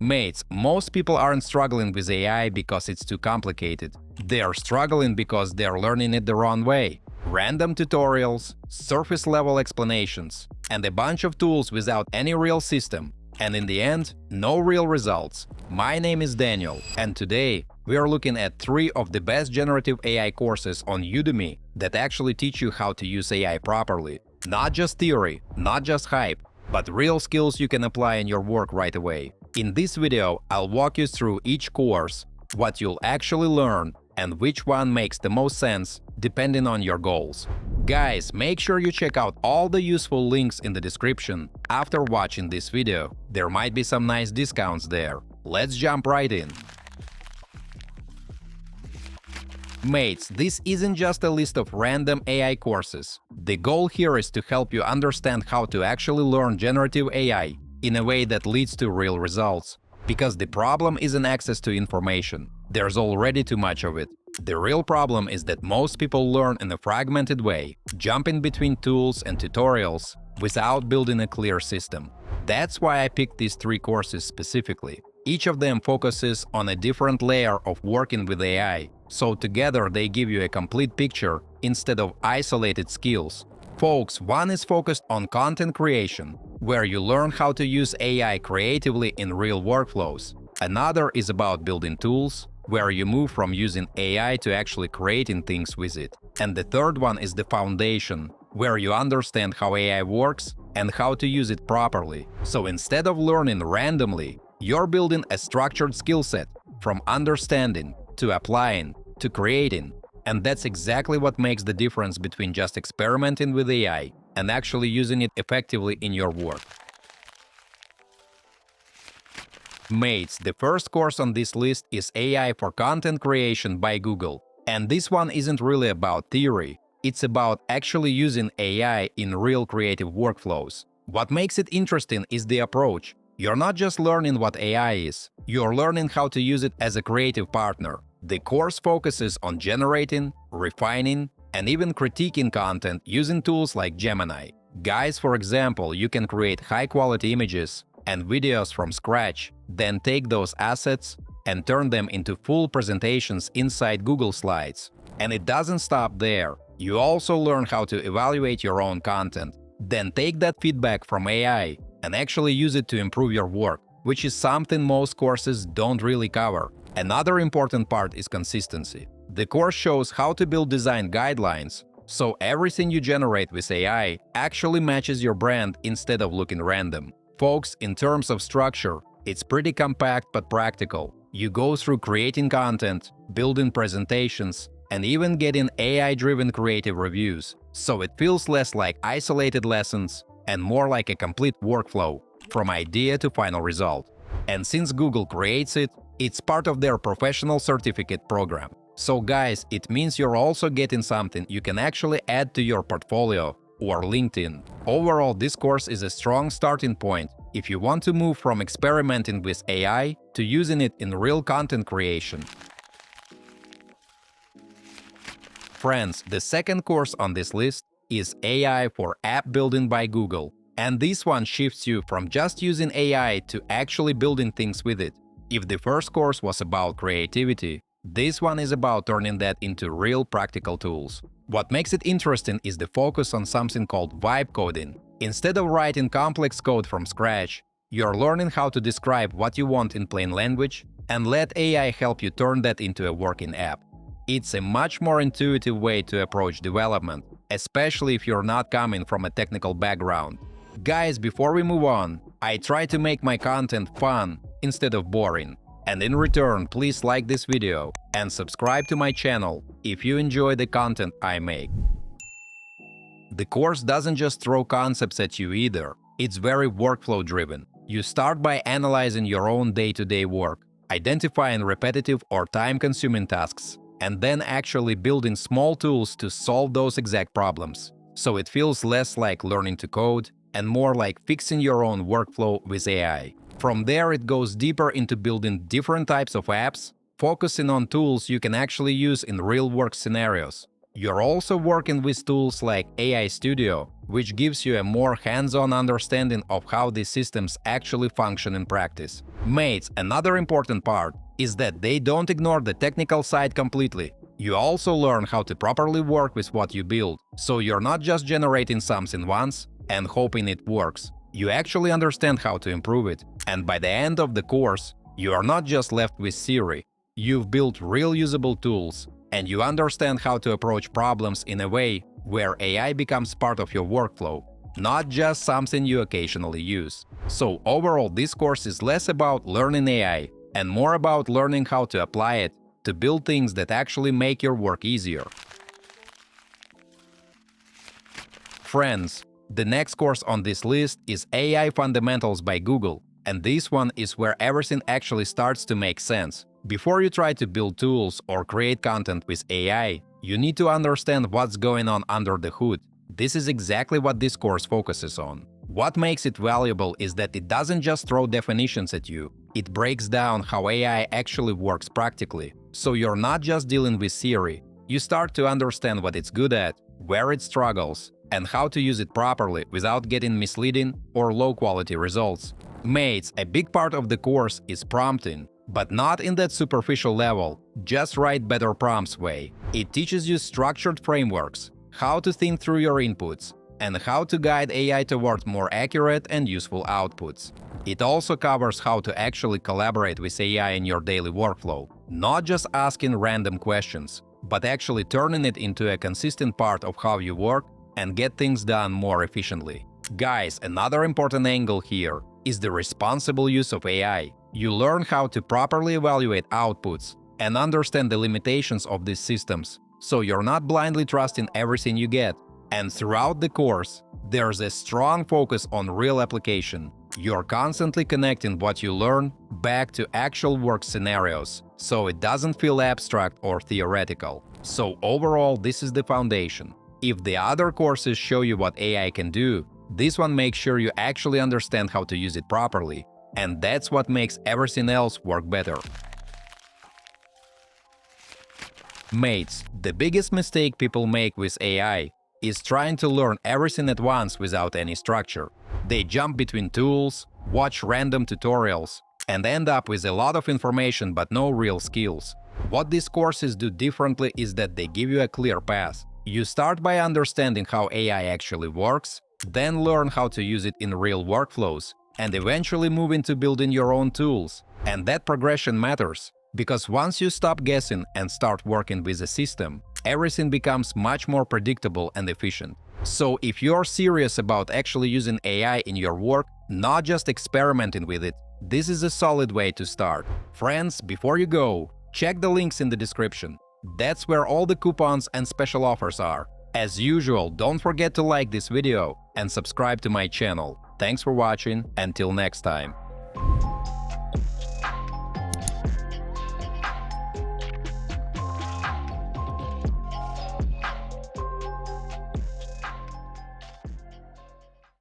Mates, most people aren't struggling with AI because it's too complicated. They are struggling because they're learning it the wrong way. Random tutorials, surface-level explanations, and a bunch of tools without any real system. And in the end, no real results. My name is Daniel, and today we are looking at 3 of the best generative AI courses on Udemy that actually teach you how to use AI properly. Not just theory, not just hype, but real skills you can apply in your work right away. In this video, I'll walk you through each course, what you'll actually learn, and which one makes the most sense depending on your goals. Guys, make sure you check out all the useful links in the description after watching this video. There might be some nice discounts there. Let's jump right in. Mates, this isn't just a list of random AI courses. The goal here is to help you understand how to actually learn generative AI in a way that leads to real results. Because the problem isn't access to information. There's already too much of it. The real problem is that most people learn in a fragmented way, jumping between tools and tutorials without building a clear system. That's why I picked these 3 courses specifically. Each of them focuses on a different layer of working with AI, so together they give you a complete picture instead of isolated skills. Folks, one is focused on content creation, where you learn how to use AI creatively in real workflows. Another is about building tools, where you move from using AI to actually creating things with it. And the third one is the foundation, where you understand how AI works and how to use it properly. So instead of learning randomly, you're building a structured skill set from understanding to applying to creating. And that's exactly what makes the difference between just experimenting with AI and actually using it effectively in your work. Mates, the first course on this list is AI for Content Creation by Google. And this one isn't really about theory, it's about actually using AI in real creative workflows. What makes it interesting is the approach. You're not just learning what AI is, you're learning how to use it as a creative partner. The course focuses on generating, refining, and even critiquing content using tools like Gemini. Guys, for example, you can create high-quality images and videos from scratch, then take those assets and turn them into full presentations inside Google Slides. And it doesn't stop there. You also learn how to evaluate your own content, then take that feedback from AI and actually use it to improve your work, which is something most courses don't really cover. Another important part is consistency. The course shows how to build design guidelines, so everything you generate with AI actually matches your brand instead of looking random. Folks, in terms of structure, it's pretty compact but practical. You go through creating content, building presentations, and even getting AI-driven creative reviews, so it feels less like isolated lessons and more like a complete workflow, from idea to final result. And since Google creates it, it's part of their professional certificate program. So guys, it means you're also getting something you can actually add to your portfolio or LinkedIn. Overall, this course is a strong starting point if you want to move from experimenting with AI to using it in real content creation. Friends, the second course on this list is AI for App Building by Google. And this one shifts you from just using AI to actually building things with it. If the first course was about creativity, this one is about turning that into real practical tools. What makes it interesting is the focus on something called vibe coding. Instead of writing complex code from scratch, you're learning how to describe what you want in plain language and let AI help you turn that into a working app. It's a much more intuitive way to approach development, especially if you're not coming from a technical background. Guys, before we move on, I try to make my content fun instead of boring. And in return, please like this video and subscribe to my channel if you enjoy the content I make. The course doesn't just throw concepts at you either. It's very workflow-driven. You start by analyzing your own day-to-day work, identifying repetitive or time-consuming tasks, and then actually building small tools to solve those exact problems. So it feels less like learning to code and more like fixing your own workflow with AI. From there, it goes deeper into building different types of apps, focusing on tools you can actually use in real-work scenarios. You're also working with tools like AI Studio, which gives you a more hands-on understanding of how these systems actually function in practice. Mates, another important part is that they don't ignore the technical side completely. You also learn how to properly work with what you build, so you're not just generating something once and hoping it works. You actually understand how to improve it, and by the end of the course, you are not just left with theory. You've built real usable tools, and you understand how to approach problems in a way where AI becomes part of your workflow, not just something you occasionally use. So overall, this course is less about learning AI and more about learning how to apply it to build things that actually make your work easier. Friends, the next course on this list is AI Fundamentals by Google, and this one is where everything actually starts to make sense. Before you try to build tools or create content with AI, you need to understand what's going on under the hood. This is exactly what this course focuses on. What makes it valuable is that it doesn't just throw definitions at you, it breaks down how AI actually works practically. So you're not just dealing with theory, you start to understand what it's good at, where it struggles, and how to use it properly without getting misleading or low-quality results. Mates, a big part of the course is prompting, but not in that superficial level, just write better prompts way. It teaches you structured frameworks, how to think through your inputs, and how to guide AI towards more accurate and useful outputs. It also covers how to actually collaborate with AI in your daily workflow, not just asking random questions, but actually turning it into a consistent part of how you work and get things done more efficiently. Guys, another important angle here is the responsible use of AI. You learn how to properly evaluate outputs and understand the limitations of these systems, so you're not blindly trusting everything you get. And throughout the course, there's a strong focus on real application. You're constantly connecting what you learn back to actual work scenarios, so it doesn't feel abstract or theoretical. So overall, this is the foundation. If the other courses show you what AI can do, this one makes sure you actually understand how to use it properly, and that's what makes everything else work better. Mates, the biggest mistake people make with AI is trying to learn everything at once without any structure. They jump between tools, watch random tutorials, and end up with a lot of information but no real skills. What these courses do differently is that they give you a clear path. You start by understanding how AI actually works, then learn how to use it in real workflows, and eventually move into building your own tools. And that progression matters, because once you stop guessing and start working with a system, everything becomes much more predictable and efficient. So if you're serious about actually using AI in your work, not just experimenting with it, this is a solid way to start. Friends, before you go, check the links in the description. That's where all the coupons and special offers are. As usual, don't forget to like this video and subscribe to my channel. Thanks for watching, until next time.